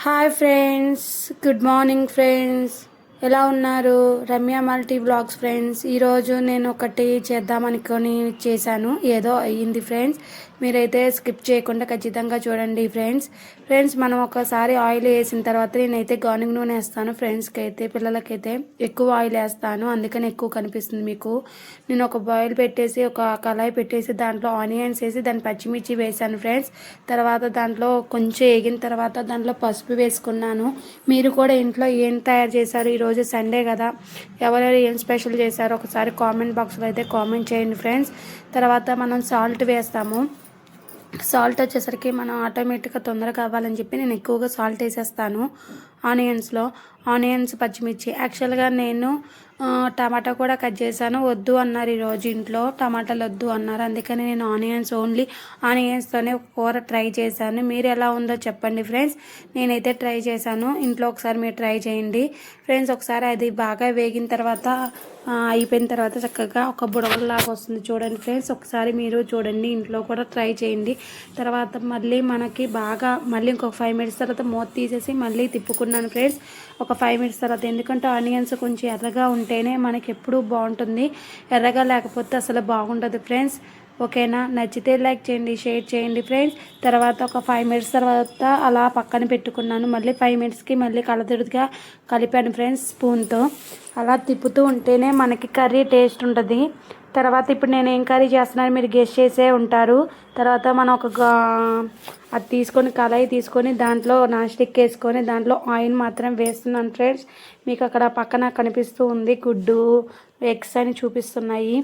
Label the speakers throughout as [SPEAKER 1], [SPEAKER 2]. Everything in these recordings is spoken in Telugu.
[SPEAKER 1] Hi friends, good morning friends. ఎలా ఉన్నారు? Ramya multi blogs friends. ఈరోజు నేను ఒకటి చేద్దామనుకొని చేశాను, ఏదో అయ్యింది ఫ్రెండ్స్. మీరైతే స్కిప్ చేయకుండా ఖచ్చితంగా చూడండి ఫ్రెండ్స్. మనం ఒకసారి ఆయిల్ వేసిన తర్వాత నేనైతే గానుగ నూనె వేస్తాను ఫ్రెండ్స్కి అయితే, పిల్లలకైతే ఎక్కువ ఆయిల్ వేస్తాను, అందుకని ఎక్కువ కనిపిస్తుంది మీకు. నేను ఒక బాయిల్ పెట్టేసి ఒక కళాయి పెట్టేసి దాంట్లో ఆనియన్స్ వేసి దాని పచ్చిమిర్చి వేసాను ఫ్రెండ్స్. తర్వాత దాంట్లో కొంచెం వేగిన తర్వాత దాంట్లో పసుపు వేసుకున్నాను. మీరు కూడా ఇంట్లో ఏం తయారు చేశారు? ఈరోజు సండే కదా, ఎవరెవరు ఏం స్పెషల్ చేశారో ఒకసారి కామెంట్ బాక్స్లో అయితే కామెంట్ చేయండి ఫ్రెండ్స్. తర్వాత మనం సాల్ట్ వేస్తాము. సాల్ట్ వచ్చేసరికి మనం ఆటోమేటిక్గా తొందరగా కావాలని చెప్పి నేను ఎక్కువగా సాల్ట్ వేసేస్తాను ఆనియన్స్ పచ్చిమిర్చి. యాక్చువల్గా నేను టమాటా కూడా కట్ చేశాను, వద్దు అన్నారు ఈరోజు ఇంట్లో, టమాటాలు వద్దు అన్నారు, అందుకని నేను ఓన్లీ ఆనియన్స్తోనే కూర ట్రై చేశాను. మీరు ఎలా ఉందో చెప్పండి ఫ్రెండ్స్. నేనైతే ట్రై చేశాను, ఇంట్లో ఒకసారి మీరు ట్రై చేయండి ఫ్రెండ్స్. ఒకసారి అది బాగా వేగిన తర్వాత అయిపోయిన తర్వాత చక్కగా ఒక బుడగలాగా వస్తుంది చూడండి ఫ్రెండ్స్. ఒకసారి మీరు చూడండి, ఇంట్లో కూడా ట్రై చేయండి. తర్వాత మళ్ళీ మనకి బాగా మళ్ళీ ఇంకొక 5 మినిట్స్ తర్వాత మూత తీసేసి మళ్ళీ తిప్పుకున్నాను ఫ్రెండ్స్. ఒక 5 మినిట్స్ తర్వాత, ఎందుకంటే ఆనియన్స్ కొంచెం ఎర్రగా ఉంటేనే మనకి ఎప్పుడూ బాగుంటుంది, ఎర్రగా లేకపోతే అసలు బాగుండదు ఫ్రెండ్స్. ఓకేనా? నచ్చితే లైక్ చేయండి, షేర్ చేయండి ఫ్రెండ్స్. తర్వాత ఒక 5 మినిట్స్ తర్వాత అలా పక్కన పెట్టుకున్నాను. మళ్ళీ 5 మినిట్స్కి మళ్ళీ కలదురుగా కలిపాను ఫ్రెండ్స్ స్పూన్తో. అలా తిప్పుతూ ఉంటేనే మనకి కర్రీ టేస్ట్ ఉంటుంది. తర్వాత ఇప్పుడు నేను ఏం కర్రీ చేస్తున్నాను మీరు గెస్ చేసే ఉంటారు. తర్వాత మనం అది తీసుకొని కళాయి తీసుకొని దాంట్లో నాన్ స్టిక్ వేసుకొని దాంట్లో ఆయిల్ మాత్రం వేస్తున్నాను ఫ్రెండ్స్. మీకు అక్కడ పక్కన కనిపిస్తూ ఉంది గుడ్డు ఎగ్స్ అని చూపిస్తున్నాయి.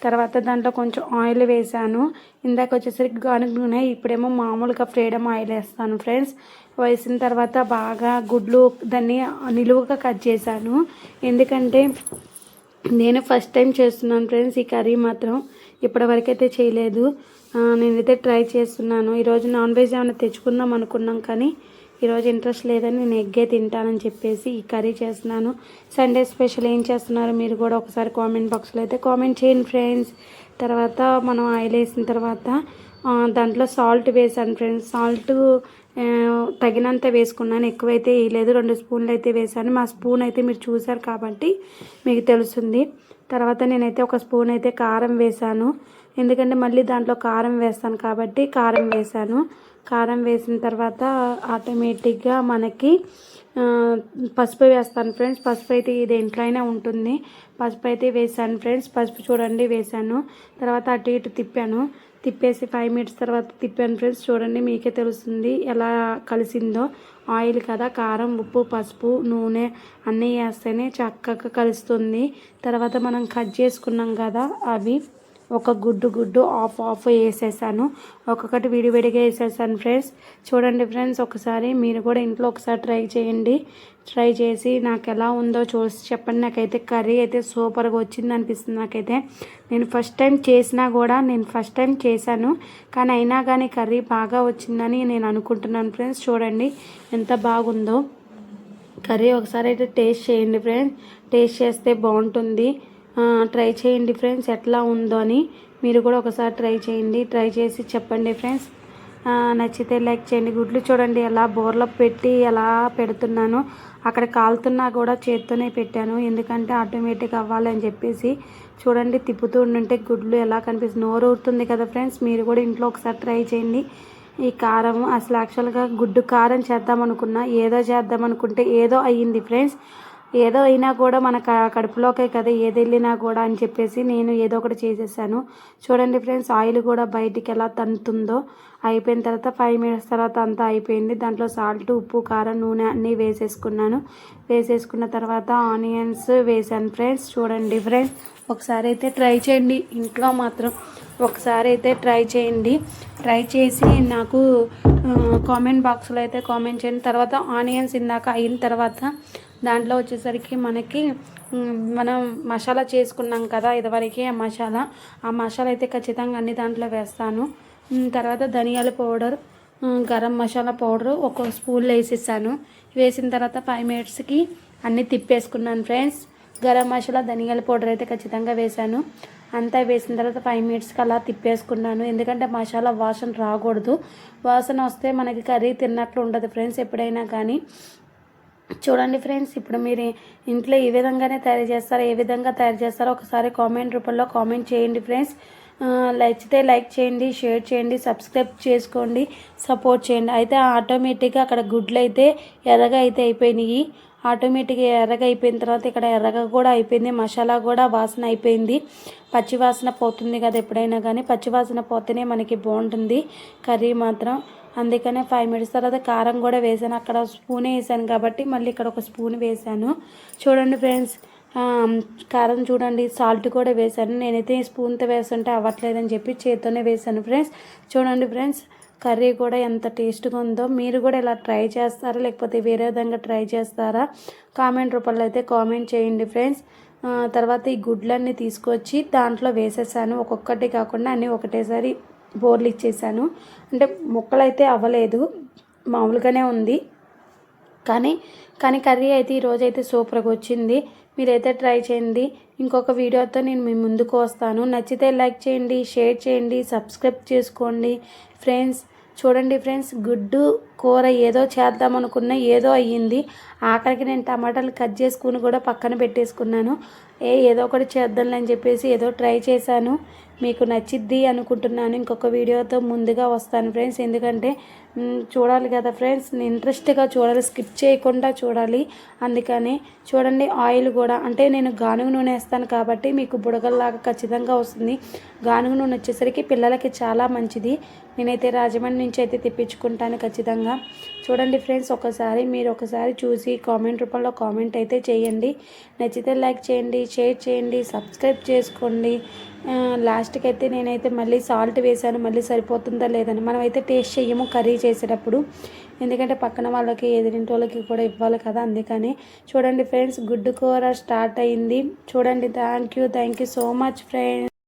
[SPEAKER 1] తర్వాత దాంట్లో కొంచెం ఆయిల్ వేసాను. ఇందాక వచ్చేసరికి గానుగ నూనె, ఇప్పుడేమో మామూలుగా ఫ్రీడమ్ ఆయిల్ వేస్తాను ఫ్రెండ్స్. వేసిన తర్వాత బాగా గుడ్లు దాన్ని నిలువుగా కట్ చేశాను, ఎందుకంటే నేను ఫస్ట్ టైం చేస్తున్నాను ఫ్రెండ్స్. ఈ కర్రీ మాత్రం ఇప్పటివరకు అయితే చేయలేదు, నేనైతే ట్రై చేస్తున్నాను. ఈరోజు నాన్ వెజ్ ఏమైనా తెచ్చుకుందాం అనుకున్నాం, కానీ ఈరోజు ఇంట్రెస్ట్ లేదని నేను ఎగ్గే తింటానని చెప్పేసి ఈ కర్రీ చేస్తున్నాను. సండే స్పెషల్ ఏం చేస్తున్నారు మీరు కూడా ఒకసారి కామెంట్ బాక్స్లో అయితే కామెంట్ చేయండి ఫ్రెండ్స్. తర్వాత మనం ఆయిల్ వేసిన తర్వాత దాంట్లో సాల్ట్ వేసాను ఫ్రెండ్స్. సాల్ట్ తగినంత వేసుకున్నాను, ఎక్కువైతే వేయలేదు, 2 స్పూన్లు అయితే వేసాను. మా స్పూన్ అయితే మీరు చూసారు కాబట్టి మీకు తెలుస్తుంది. తర్వాత నేనైతే ఒక స్పూన్ అయితే కారం వేసాను, ఎందుకంటే మళ్ళీ దాంట్లో కారం వేస్తాను కాబట్టి కారం వేసాను. కారం వేసిన తర్వాత ఆటోమేటిక్గా మనకి పసుపు వేస్తాను ఫ్రెండ్స్. పసుపు అయితే ఇది ఇంట్లో అయినా ఉంటుంది, పసుపు అయితే వేసాను ఫ్రెండ్స్. పసుపు చూడండి వేసాను. తర్వాత అటు ఇటు తిప్పేసి 5 మినిట్స్ తర్వాత తిప్పాను ఫ్రెండ్స్. చూడండి, మీకే తెలుస్తుంది ఎలా కలిసిందో. ఆయిల్ కదా, కారం ఉప్పు పసుపు నూనె అన్నీ వేస్తేనే చక్కగా కలుస్తుంది. తర్వాత మనం కట్ చేసుకున్నాం కదా, అవి ఒక గుడ్డు ఆఫ్ వేసేసాను, ఒక్కొక్కటి విడివిడిగా వేసేసాను ఫ్రెండ్స్. చూడండి ఫ్రెండ్స్, ఒకసారి మీరు కూడా ఇంట్లో ఒకసారి ట్రై చేయండి. ట్రై చేసి నాకు ఎలా ఉందో చూసి చెప్పండి. నాకైతే కర్రీ అయితే సూపర్గా వచ్చింది అనిపిస్తుంది నాకైతే. నేను ఫస్ట్ టైం చేశాను, కానీ అయినా కానీ కర్రీ బాగా వచ్చిందని నేను అనుకుంటున్నాను ఫ్రెండ్స్. చూడండి ఎంత బాగుందో కర్రీ. ఒకసారి అయితే టేస్ట్ చేయండి ఫ్రెండ్స్, టేస్ట్ చేస్తే బాగుంటుంది. ట్రై చేయండి ఫ్రెండ్స్, ఎట్లా ఉందో అని. మీరు కూడా ఒకసారి ట్రై చేయండి, ట్రై చేసి చెప్పండి ఫ్రెండ్స్. నచ్చితే లైక్ చేయండి. గుడ్లు చూడండి ఎలా బోర్లో పెట్టి ఎలా పెడుతున్నాను, అక్కడ కాలుతున్నా కూడా చేత్తోనే పెట్టాను, ఎందుకంటే ఆటోమేటిక్ అవ్వాలని చెప్పేసి. చూడండి తిప్పుతూ ఉంటుంటే గుడ్లు ఎలా కనిపిస్తుంది, నోరు ఊరుతుంది కదా ఫ్రెండ్స్. మీరు కూడా ఇంట్లో ఒకసారి ట్రై చేయండి. ఈ కారం అసలు యాక్చువల్గా గుడ్డు కారం చేద్దామనుకున్నా, ఏదో చేద్దామనుకుంటే ఏదో అయ్యింది ఫ్రెండ్స్. ఏదో అయినా కూడా మన కడుపులోకే కదా ఏది వెళ్ళినా కూడా అని చెప్పేసి నేను ఏదో ఒకటి చేసేసాను. చూడండి ఫ్రెండ్స్, ఆయిల్ కూడా బయటికి ఎలా తంతుందో. అయిపోయిన తర్వాత 5 మినిట్స్ తర్వాత అంతా అయిపోయింది. దాంట్లో సాల్ట్ ఉప్పు కారం నూనె అన్నీ వేసేసుకున్న తర్వాత ఆనియన్స్ వేసాను ఫ్రెండ్స్. చూడండి ఫ్రెండ్స్, ఒకసారి అయితే ట్రై చేయండి ఇంట్లో మాత్రం, ఒకసారి అయితే ట్రై చేయండి. ట్రై చేసి నాకు కామెంట్ బాక్స్లో అయితే కామెంట్ చేయండి. తర్వాత ఆనియన్స్ ఇందాక అయిన తర్వాత దాంట్లో వచ్చేసరికి మనకి మనం మసాలా చేసుకున్నాం కదా ఇదివరకే, ఆ మసాలా అయితే ఖచ్చితంగా అన్ని దాంట్లో వేస్తాను. తర్వాత ధనియాల పౌడర్ గరం మసాలా పౌడరు ఒక స్పూన్లో వేసేసాను. వేసిన తర్వాత 5 మినిట్స్కి అన్నీ తిప్పేసుకున్నాను ఫ్రెండ్స్. గరం మసాలా ధనియాల పౌడర్ అయితే ఖచ్చితంగా వేసాను. అంతా వేసిన తర్వాత 5 మినిట్స్కి అలా తిప్పేసుకున్నాను. ఎందుకంటే మసాలా వాసన రాకూడదు. వాసన వస్తే మనకి కర్రీ తిన్నట్లు ఉండదు ఫ్రెండ్స్ ఎప్పుడైనా కానీ. చూడండి ఫ్రెండ్స్, ఇప్పుడు మీరు ఇంట్లో ఈ విధంగానే తయారు చేస్తారో, ఏ విధంగా తయారు చేస్తారో ఒకసారి కామెంట్ రూపంలో కామెంట్ చేయండి ఫ్రెండ్స్. నచ్చితే లైక్ చేయండి, షేర్ చేయండి, సబ్స్క్రైబ్ చేసుకోండి, సపోర్ట్ చేయండి. అయితే ఆటోమేటిక్గా అక్కడ గుడ్లు అయితే ఎర్రగా అయితే అయిపోయినాయి. ఆటోమేటిక్గా ఎర్రగా అయిపోయిన తర్వాత ఇక్కడ ఎర్రగా కూడా అయిపోయింది, మసాలా కూడా వాసన అయిపోయింది. పచ్చివాసన పోతుంది కదా ఎప్పుడైనా కానీ, పచ్చివాసన పోతేనే మనకి బాగుంటుంది కర్రీ మాత్రం. అందుకనే 5 మినిట్స్ తర్వాత కారం కూడా వేసాను. అక్కడ స్పూనే వేసాను కాబట్టి మళ్ళీ ఇక్కడ ఒక స్పూన్ వేసాను. చూడండి ఫ్రెండ్స్, కారం చూడండి, సాల్ట్ కూడా వేసాను. నేనైతే స్పూన్తో వేస్తుంటే అవ్వట్లేదని చెప్పి చేత్తోనే వేసాను ఫ్రెండ్స్. చూడండి ఫ్రెండ్స్, కర్రీ కూడా ఎంత టేస్ట్గా ఉందో. మీరు కూడా ఇలా ట్రై చేస్తారా లేకపోతే వేరే విధంగా ట్రై చేస్తారా? కామెంట్ రూపంలో అయితే కామెంట్ చేయండి ఫ్రెండ్స్. తర్వాత ఈ గుడ్లన్నీ తీసుకొచ్చి దాంట్లో వేసేసాను. ఒక్కొక్కటి కాకుండా అన్నీ ఒకటేసారి బోర్లు ఇచ్చేసాను. అంటే ముక్కలు అయితే అవ్వలేదు, మామూలుగానే ఉంది. కానీ కర్రీ అయితే ఈరోజు అయితే సూపర్గా వచ్చింది. మీరైతే ట్రై చేయండి. ఇంకొక వీడియోతో నేను మీ ముందుకు వస్తాను. నచ్చితే లైక్ చేయండి, షేర్ చేయండి, సబ్స్క్రైబ్ చేసుకోండి ఫ్రెండ్స్. చూడండి ఫ్రెండ్స్, గుడ్డు కూర ఏదో చేద్దాం అనుకున్నా ఏదో అయ్యింది. ఆఖరికి నేను టమాటాలు కట్ చేసుకుని కూడా పక్కన పెట్టేసుకున్నాను. ఏదో ఒకటి చేద్దాంలే అని చెప్పేసి ఏదో ట్రై చేశాను. మీకు నచ్చిద్ది అనుకుంటున్నాను. ఇంకొక వీడియోతో ముందుగా వస్తాను ఫ్రెండ్స్. ఎందుకంటే చూడాలి కదా ఫ్రెండ్స్, ఇంట్రెస్ట్గా చూడాలి, స్కిప్ చేయకుండా చూడాలి. అందుకని చూడండి, ఆయిల్ కూడా అంటే నేను గానుగ నూనె వేస్తాను కాబట్టి మీకు బుడగల్లాగా ఖచ్చితంగా వస్తుంది. గానుగ నూనె వచ్చేసరికి పిల్లలకి చాలా మంచిది. నేనైతే రాజమండ్రి నుంచి అయితే తెప్పించుకుంటాను ఖచ్చితంగా. చూడండి ఫ్రెండ్స్, మీరు ఒకసారి చూసి కామెంట్ రూపంలో కామెంట్ అయితే చేయండి. నచ్చితే లైక్ చేయండి, షేర్ చేయండి, సబ్స్క్రైబ్ చేసుకోండి. లాస్ట్కి అయితే నేనైతే మళ్ళీ సాల్ట్ వేసాను, మళ్ళీ సరిపోతుందా లేదని. మనమైతే టేస్ట్ చెయ్యము కర్రీ చేసేటప్పుడు, ఎందుకంటే పక్కన వాళ్ళకి ఎదురింటి వాళ్ళకి కూడా ఇవ్వాలి కదా. అందుకని చూడండి ఫ్రెండ్స్, గుడ్డు కూర స్టార్ట్ అయింది. చూడండి, thank you so much friends.